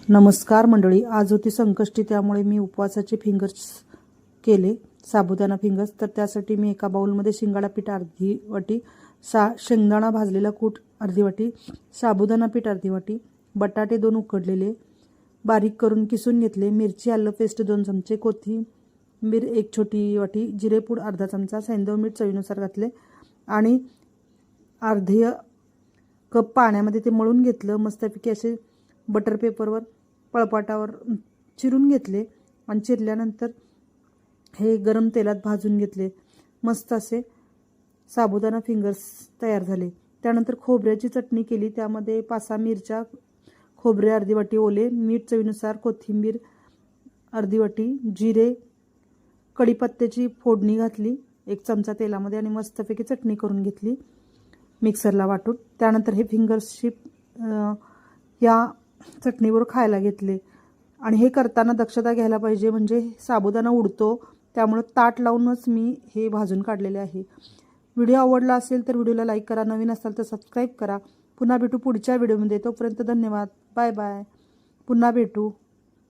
नमस्कार मंडळी, आज होती संकष्टी, त्यामुळे मी उपवासाचे फिंगर्स केले, साबुदाणा फिंगर्स। तर त्यासाठी मी एका बाउलमध्ये शिंगाडा पीठ अर्धी वाटी, शेंगदाणा भाजलेला कूट अर्धी वाटी, साबुदाणा पीठ अर्धी वाटी, बटाटे 2 उकडलेले बारीक करून किसून घेतले, मिरची आलं पेस्ट 2 चमचे, कोथिंबीर 1 छोटी वाटी, जिरेपूड अर्धा चमचा, सैंधव मीठ चवीनुसार घातले आणि अर्धी कप पाण्यामध्ये ते मळून घेतलं। मस्तपैकी असे बटर पेपरवर पळपाटावर चिरून घेतले आणि चिरल्यानंतर हे गरम तेलात भाजून घेतले। मस्त असे साबुदाणा फिंगर्स तयार झाले। त्यानंतर खोबऱ्याची चटणी केली, त्यामध्ये 5-6 मिरच्या, खोबरे अर्धी वाटी ओले, मीठ चवीनुसार, कोथिंबीर अर्धी वाटी, जिरे, कढीपत्त्याची फोडणी घातली 1 चमचा तेलामध्ये आणि मस्तपैकी चटणी करून घेतली मिक्सरला वाटून। त्यानंतर हे फिंगर्सची या चटणीवर खायला घेतले आणि हे करताना दक्षता घ्यायला पाहिजे, म्हणजे साबुदाणा उडतो, त्यामुळे ताट लावूनच मी हे भाजून काढलेले आहे। व्हिडिओ आवडला असेल तर व्हिडिओला लाईक करा, नवीन असाल तर सबस्क्राईब करा। पुन्हा भेटू पुढच्या व्हिडिओमध्ये, तोपर्यंत धन्यवाद, बाय बाय, पुन्हा भेटू।